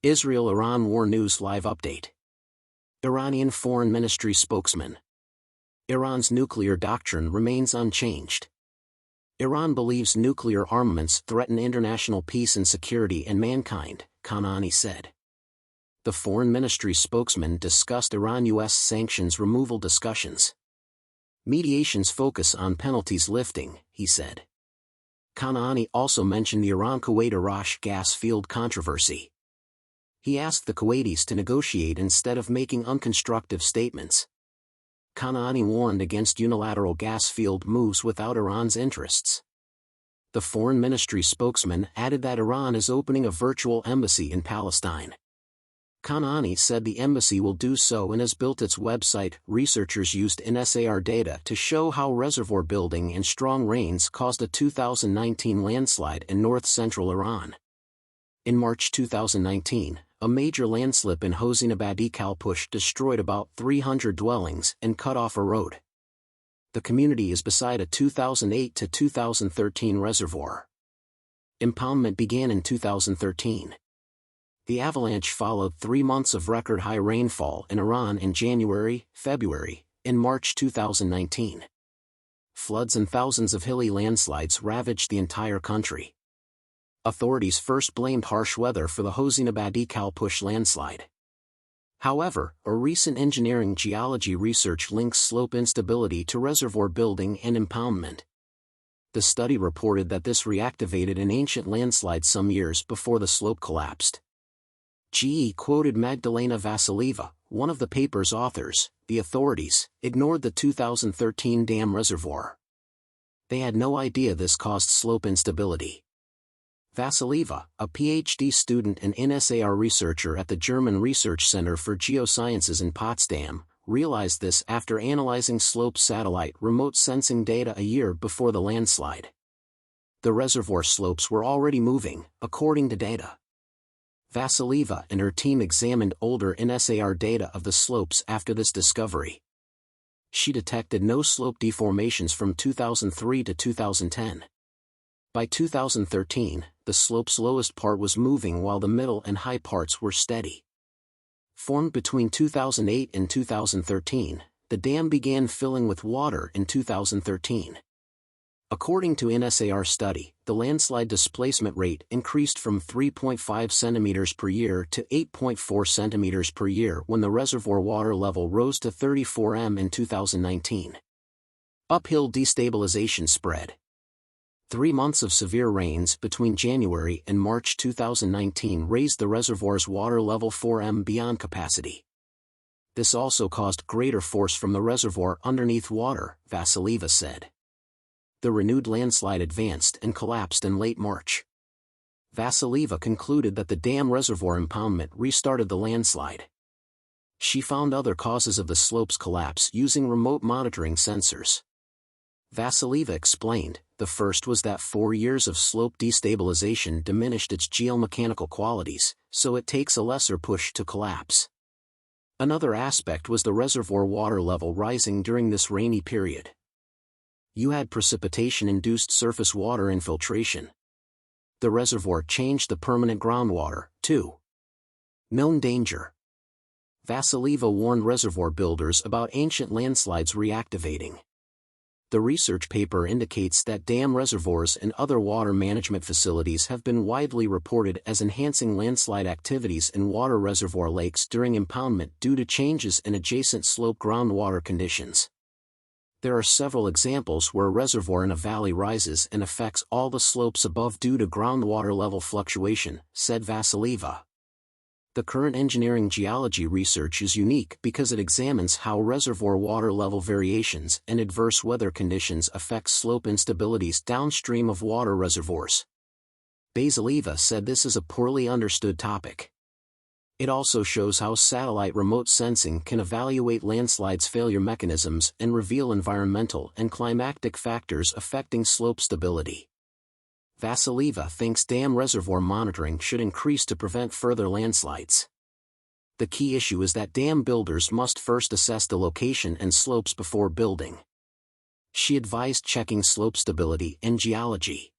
Israel-Iran War News Live Update. Iranian Foreign Ministry spokesman. Iran's nuclear doctrine remains unchanged. Iran believes nuclear armaments threaten international peace and security and mankind, Kanani said. The Foreign Ministry spokesman discussed Iran-U.S. sanctions removal discussions. Mediations focus on penalties lifting, he said. Kanani also mentioned the Iran-Kuwait Arash gas field controversy. He asked the Kuwaitis to negotiate instead of making unconstructive statements. Kanani warned against unilateral gas field moves without Iran's interests. The Foreign Ministry spokesman added that Iran is opening a virtual embassy in Palestine. Kanani said the embassy will do so and has built its website. Researchers used NSAR data to show how reservoir building and strong rains caused a 2019 landslide in north-central Iran. In March 2019, a major landslip in Hosinabadi Kalpush destroyed about 300 dwellings and cut off a road. The community is beside a 2008 to 2013 reservoir. Impoundment began in 2013. The avalanche followed 3 months of record-high rainfall in Iran in January, February, and March 2019. Floods and thousands of hilly landslides ravaged the entire country. Authorities first blamed harsh weather for the Hosinabadi Kalpush landslide. However, a recent engineering geology research links slope instability to reservoir building and impoundment. The study reported that this reactivated an ancient landslide some years before the slope collapsed. GE quoted Magdalena Vasilieva, one of the paper's authors. The authorities ignored the 2013 dam reservoir. They had no idea this caused slope instability. Vasilieva, a PhD student and NSAR researcher at the German Research Center for Geosciences in Potsdam, realized this after analyzing slope satellite remote sensing data a year before the landslide. The reservoir slopes were already moving, according to data. Vasilieva and her team examined older NSAR data of the slopes after this discovery. She detected no slope deformations from 2003 to 2010. By 2013, the slope's lowest part was moving while the middle and high parts were steady. Formed between 2008 and 2013, the dam began filling with water in 2013. According to NSAR study, the landslide displacement rate increased from 3.5 centimeters per year to 8.4 centimeters per year when the reservoir water level rose to 34 m in 2019. Uphill destabilization spread. 3 months of severe rains between January and March 2019 raised the reservoir's water level 4 m beyond capacity. This also caused greater force from the reservoir underneath water, Vasilieva said. The renewed landslide advanced and collapsed in late March. Vasilieva concluded that the dam reservoir impoundment restarted the landslide. She found other causes of the slope's collapse using remote monitoring sensors. Vasilieva explained, the first was that 4 years of slope destabilization diminished its geomechanical qualities, so it takes a lesser push to collapse. Another aspect was the reservoir water level rising during this rainy period. You had precipitation-induced surface water infiltration. The reservoir changed the permanent groundwater, too. Known danger. Vasilieva warned reservoir builders about ancient landslides reactivating. The research paper indicates that dam reservoirs and other water management facilities have been widely reported as enhancing landslide activities in water reservoir lakes during impoundment due to changes in adjacent slope groundwater conditions. There are several examples where a reservoir in a valley rises and affects all the slopes above due to groundwater level fluctuation, said Vasilieva. The current engineering geology research is unique because it examines how reservoir water level variations and adverse weather conditions affect slope instabilities downstream of water reservoirs. Vasilieva said this is a poorly understood topic. It also shows how satellite remote sensing can evaluate landslides' failure mechanisms and reveal environmental and climatic factors affecting slope stability. Vasilieva thinks dam reservoir monitoring should increase to prevent further landslides. The key issue is that dam builders must first assess the location and slopes before building. She advised checking slope stability and geology.